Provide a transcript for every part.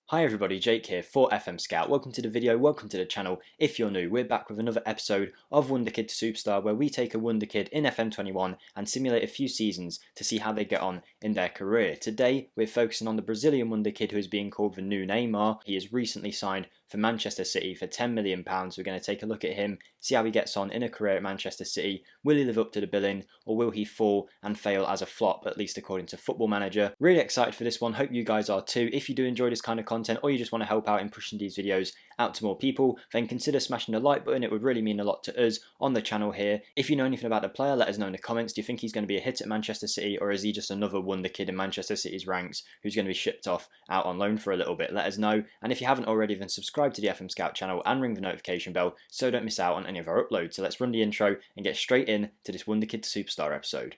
Hi everybody, Jake here for FM Scout. Welcome to the video, welcome to the channel. If you're new, we're back with another episode of Wonderkid to Superstar where we take a Wonderkid in FM21 and simulate a few seasons to see how they get on in their career. Today, we're focusing on the Brazilian Wonderkid who is being called the new Neymar. He has recently signed for Manchester City for £10 million. We're going to take a look at him, see how he gets on in a career at Manchester City. Will he live up to the billing or will he fall and fail as a flop, at least according to Football Manager? Really excited for this one, hope you guys are too. If you do enjoy this kind of content or you just want to help out in pushing these videos out to more people, then consider smashing the like button. It would really mean a lot to us on the channel here. If you know anything about the player, let us know in the comments. Do you think he's going to be a hit at Manchester City, or is he just another Wonderkid in Manchester City's ranks who's going to be shipped off out on loan for a little bit? Let us know. And if you haven't already, then subscribe to the FM Scout channel and ring the notification bell so don't miss out on any of our uploads. So let's run the intro and get straight in to this Wonderkid to Superstar episode.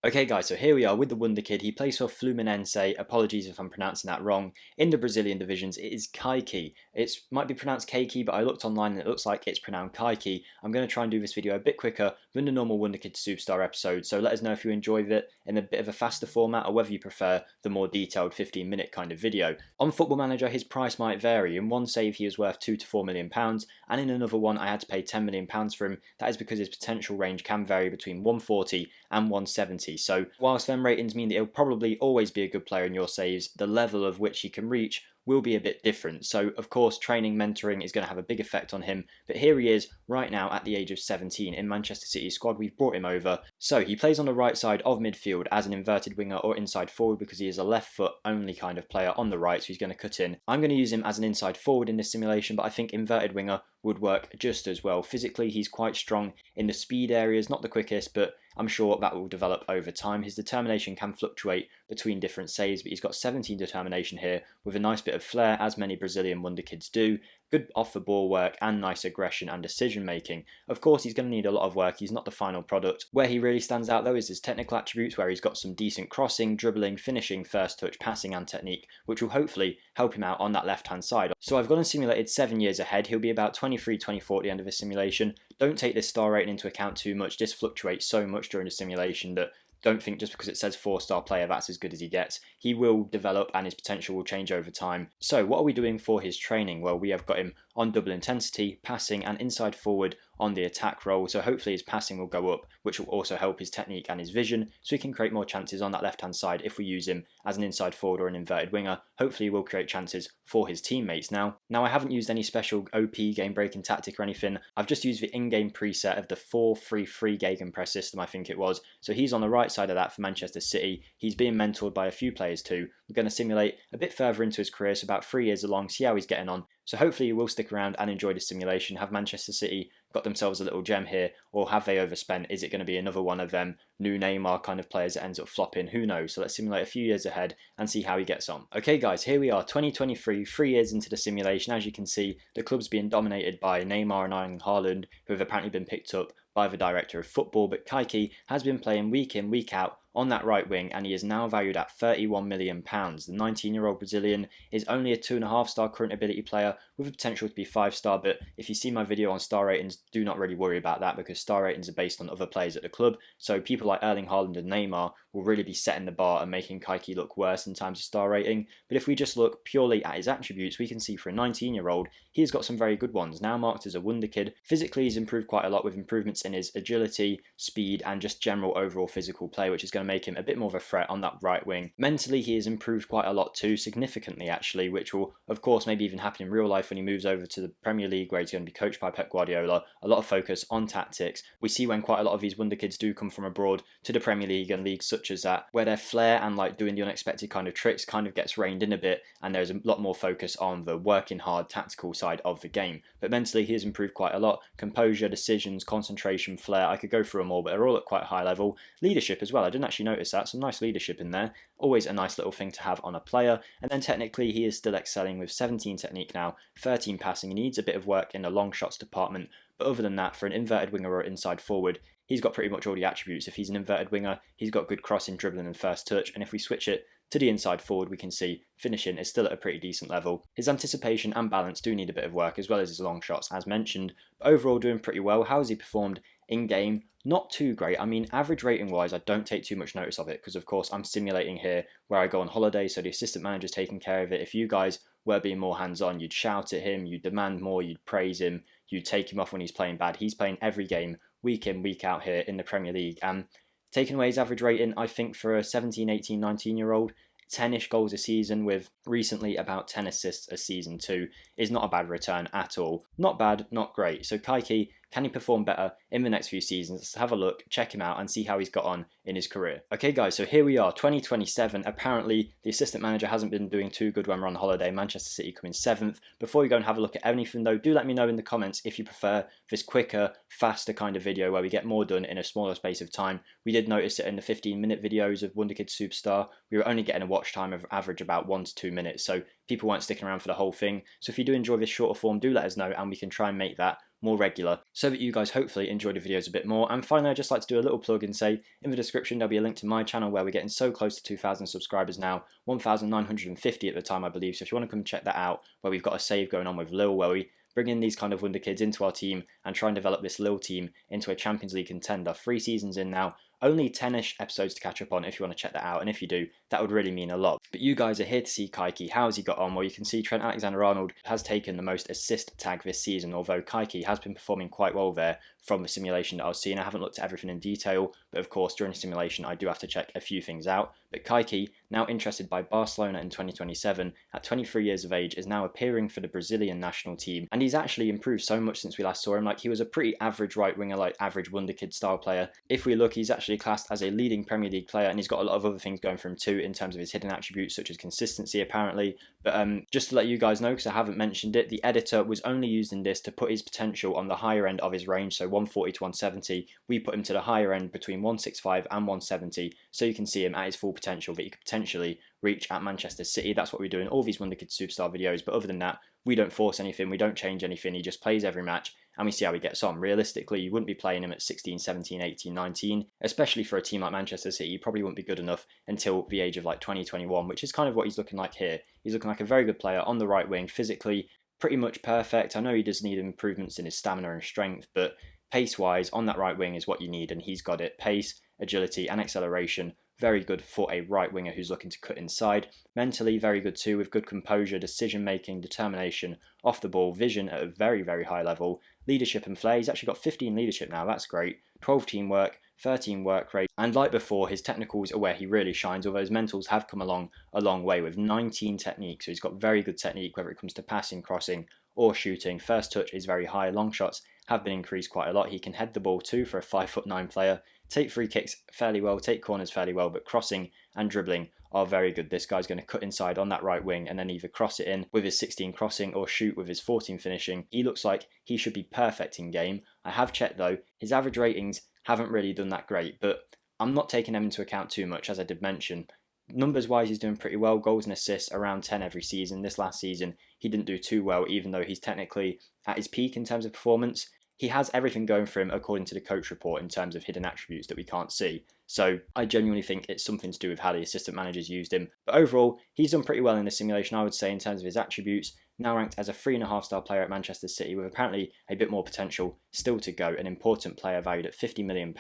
Okay guys, so here we are with the Wonderkid. He plays for Fluminense, apologies if I'm pronouncing that wrong, in the Brazilian divisions. It is Kaiki. It might be pronounced Keiki, but I looked online and it looks like it's pronounced Kaiki. I'm going to try and do this video a bit quicker than the normal Wonderkid to Superstar episode, so let us know if you enjoyed it in a bit of a faster format or whether you prefer the more detailed 15-minute kind of video. On Football Manager, his price might vary. In one save he is worth £2 to £4 million, and in another one I had to pay £10 million for him. That is because his potential range can vary between 140 and 170. So whilst them ratings mean that he'll probably always be a good player in your saves, the level of which he can reach will be a bit different. So of course training, mentoring is going to have a big effect on him, but here he is right now at the age of 17 in Manchester City's squad. We've brought him over. So he plays on the right side of midfield as an inverted winger or inside forward because he is a left foot only kind of player on the right, so he's going to cut in. I'm going to use him as an inside forward in this simulation, but I think inverted winger would work just as well. Physically he's quite strong in the speed areas, not the quickest, but I'm sure that will develop over time. His determination can fluctuate between different saves, but he's got 17 determination here with a nice bit of flair, as many Brazilian Wonderkids do. Good off-the-ball work and nice aggression and decision-making. Of course, he's going to need a lot of work. He's not the final product. Where he really stands out, though, is his technical attributes, where he's got some decent crossing, dribbling, finishing, first touch, passing and technique, which will hopefully help him out on that left-hand side. So I've got him simulated 7 years ahead. He'll be about 23, 24 at the end of the simulation. Don't take this star rating into account too much. This fluctuates so much during the simulation that don't think just because it says 4-star player that's as good as he gets. He will develop and his potential will change over time. So what are we doing for his training? Well, we have got him on double intensity, passing and inside forward on the attack role, so hopefully his passing will go up, which will also help his technique and his vision, so he can create more chances on that left hand side if we use him as an inside forward or an inverted winger. Hopefully he will create chances for his teammates. Now I haven't used any special OP game breaking tactic or anything. I've just used the in-game preset of the 4-3-3 gegenpress system, I think it was. So he's on the right side of that for Manchester City. He's being mentored by a few players too. We're going to simulate a bit further into his career, so about 3 years along, see how he's getting on. So hopefully you will stick around and enjoy this simulation. Have Manchester City got themselves a little gem here, or have they overspent? Is it going to be another one of them new Neymar kind of players that ends up flopping? Who knows? So let's simulate a few years ahead and see how he gets on. Okay guys, here we are, 2023, 3 years into the simulation. As you can see, the club's being dominated by Neymar and Erling Haaland, who have apparently been picked up by the director of football, but Kaiki has been playing week in, week out on that right wing, and he is now valued at £31 million. The 19-year-old Brazilian is only a 2.5-star current ability player with a potential to be 5-star, but if you see my video on star ratings, do not really worry about that because star ratings are based on other players at the club, so people like Erling Haaland and Neymar will really be setting the bar and making Kaiki look worse in terms of star rating. But if we just look purely at his attributes, we can see for a 19-year-old, he has got some very good ones. Now marked as a Wonderkid, physically he's improved quite a lot with improvements in his agility, speed and just general overall physical play, which is going to make him a bit more of a threat on that right wing. Mentally he has improved quite a lot too, significantly actually, which will of course maybe even happen in real life when he moves over to the Premier League where he's going to be coached by Pep Guardiola. A lot of focus on tactics. We see when quite a lot of these Wonderkids do come from abroad to the Premier League and leagues such as that, where their flair and like doing the unexpected kind of tricks kind of gets reined in a bit, and there's a lot more focus on the working hard tactical side of the game. But mentally he has improved quite a lot. Composure, decisions, concentration, flair, I could go through them all, but they're all at quite a high level. Leadership as well, I didn't actually notice that, some nice leadership in there. Always a nice little thing to have on a player. And then technically he is still excelling with 17 technique now, 13 passing. He needs a bit of work in the long shots department, but other than that, for an inverted winger or inside forward, he's got pretty much all the attributes. If he's an inverted winger, he's got good crossing, dribbling and first touch, and if we switch it to the inside forward, we can see finishing is still at a pretty decent level. His anticipation and balance do need a bit of work, as well as his long shots, as mentioned, but overall doing pretty well. How has he performed in game? Not too great. I mean, average rating wise, I don't take too much notice of it because, of course, I'm simulating here where I go on holiday, so the assistant manager's taking care of it. If you guys were being more hands-on, you'd shout at him, you'd demand more, you'd praise him, you'd take him off when he's playing bad. He's playing every game, week in, week out here in the Premier League. And taking away his average rating, I think for a 17, 18, 19-year-old, 10-ish goals a season with recently about 10 assists a season too is not a bad return at all. Not bad, not great. So Kaiki, can he perform better in the next few seasons? Let's have a look, check him out and see how he's got on in his career. Okay guys, so here we are, 2027. Apparently the assistant manager hasn't been doing too good when we're on holiday. Manchester City come in 7th. Before we go and have a look at anything though, do let me know in the comments if you prefer this quicker, faster kind of video where we get more done in a smaller space of time. We did notice it in the 15-minute videos of Wonderkid Superstar. We were only getting a watch time of average about 1 to 2 minutes, so people weren't sticking around for the whole thing. So if you do enjoy this shorter form, do let us know and we can try and make that more regular so that you guys hopefully enjoy the videos a bit more. And finally, I'd just like to do a little plug and say in the description there'll be a link to my channel where we're getting so close to 2,000 subscribers now, 1,950 at the time I believe. So if you want to come check that out, where we've got a save going on with Lil, where we bring in these kind of Wonder Kids into our team and try and develop this Lil team into a Champions League contender. 3 seasons in now. Only 10-ish episodes to catch up on if you want to check that out, and if you do, that would really mean a lot. But you guys are here to see Kaiki. How has he got on? Well, you can see Trent Alexander-Arnold has taken the most assist tag this season, although Kaiki has been performing quite well there from the simulation that I was seeing. I haven't looked at everything in detail, but of course, during the simulation, I do have to check a few things out. But Kaiki, now interested by Barcelona in 2027, at 23 years of age, is now appearing for the Brazilian national team, and he's actually improved so much since we last saw him. Like, he was a pretty average right winger, like average Wonderkid style player. If we look, he's actually classed as a leading Premier League player, and he's got a lot of other things going for him too in terms of his hidden attributes such as consistency apparently. But just to let you guys know, because I haven't mentioned it, the editor was only used in this to put his potential on the higher end of his range, so 140 to 170. We put him to the higher end between 165 and 170, so you can see him at his full potential that he could potentially reach at Manchester City. That's what we do in all these Wonderkid Superstar videos, but other than that, we don't force anything, we don't change anything. He just plays every match and we see how he gets on. Realistically, you wouldn't be playing him at 16, 17, 18, 19, especially for a team like Manchester City. He probably wouldn't be good enough until the age of like 2021, which is kind of what he's looking like here. He's looking like a very good player on the right wing, physically pretty much perfect. I know he does need improvements in his stamina and strength, but pace-wise, on that right wing is what you need, and he's got it. Pace, agility and acceleration, very good for a right winger who's looking to cut inside. Mentally, very good too, with good composure, decision making, determination, off the ball, vision at a very, very high level, leadership and flair. He's actually got 15 leadership now, that's great. 12 teamwork, 13 work rate, and like before, his technicals are where he really shines, although his mentals have come along a long way with 19 technique. So he's got very good technique, whether it comes to passing, crossing or shooting. First touch is very high, long shots have been increased quite a lot. He can head the ball too for a 5'9" player, take free kicks fairly well, take corners fairly well, but crossing and dribbling are very good. This guy's going to cut inside on that right wing and then either cross it in with his 16 crossing or shoot with his 14 finishing. He looks like he should be perfect in game. I have checked though, his average ratings haven't really done that great, but I'm not taking them into account too much, as I did mention. Numbers wise, he's doing pretty well. Goals and assists around 10 every season. This last season, he didn't do too well, even though he's technically at his peak in terms of performance. He has everything going for him according to the coach report in terms of hidden attributes that we can't see. So I genuinely think it's something to do with how the assistant managers used him. But overall, he's done pretty well in the simulation, I would say, in terms of his attributes. Now ranked as a 3.5-star player at Manchester City with apparently a bit more potential still to go. An important player valued at £50 million.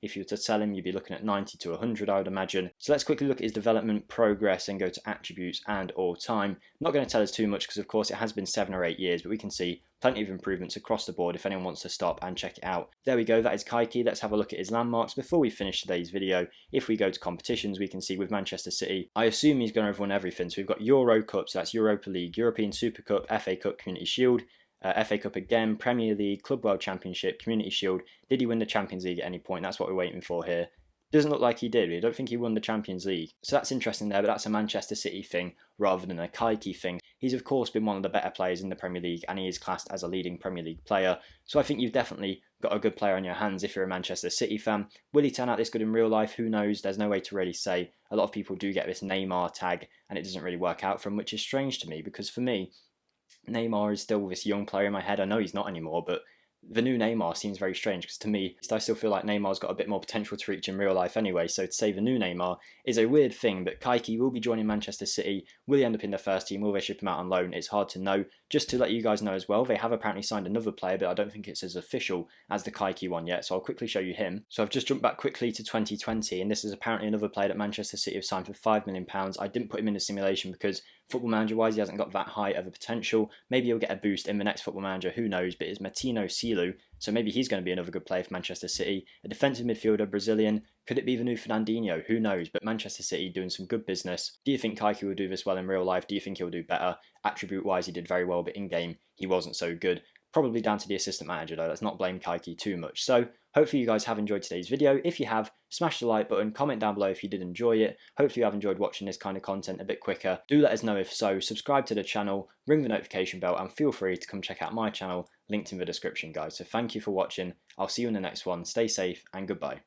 If you were to sell him, you'd be looking at 90 to 100, I would imagine. So let's quickly look at his development, progress, and go to attributes and all time. Not going to tell us too much because, of course, it has been 7 or 8 years, but we can see plenty of improvements across the board if anyone wants to stop and check it out. There we go, that is Kaiki. Let's have a look at his landmarks before we finish today's video. If we go to competitions, we can see with Manchester City, I assume he's going to have won everything. So we've got Euro Cup, so that's Europa League, European Super Cup, FA Cup, Community Shield, FA Cup again, Premier League, Club World Championship, Community Shield. Did he win the Champions League at any point? That's what we're waiting for here. Doesn't look like he did. I don't think he won the Champions League. So that's interesting there, but that's a Manchester City thing rather than a Kaiki thing. He's of course been one of the better players in the Premier League and he is classed as a leading Premier League player. So I think you've definitely got a good player on your hands if you're a Manchester City fan. Will he turn out this good in real life? Who knows? There's no way to really say. A lot of people do get this Neymar tag and it doesn't really work out for him, which is strange to me because for me, Neymar is still this young player in my head. I know he's not anymore, but the new Neymar seems very strange, because to me, I still feel like Neymar's got a bit more potential to reach in real life anyway, so to say the new Neymar is a weird thing. But Kaiki will be joining Manchester City. Will he end up in the first team? Will they ship him out on loan? It's hard to know. Just to let you guys know as well, they have apparently signed another player, but I don't think it's as official as the Kaiki one yet, so I'll quickly show you him. So I've just jumped back quickly to 2020, and this is apparently another player that Manchester City have signed for £5 million. I didn't put him in the simulation because Football Manager wise, he hasn't got that high of a potential. Maybe he'll get a boost in the next Football Manager, who knows, but it's Martino Silu, so maybe he's going to be another good player for Manchester City. A defensive midfielder, Brazilian. Could it be the new Fernandinho? Who knows, but Manchester City doing some good business. Do you think Kaiki will do this well in real life? Do you think he'll do better? Attribute wise, he did very well, but in game, he wasn't so good. Probably down to the assistant manager though, let's not blame Kaiki too much. So hopefully you guys have enjoyed today's video. If you have, smash the like button, comment down below if you did enjoy it. Hopefully you have enjoyed watching this kind of content a bit quicker. Do let us know if so, subscribe to the channel, ring the notification bell, and feel free to come check out my channel, linked in the description guys. So thank you for watching, I'll see you in the next one, stay safe and goodbye.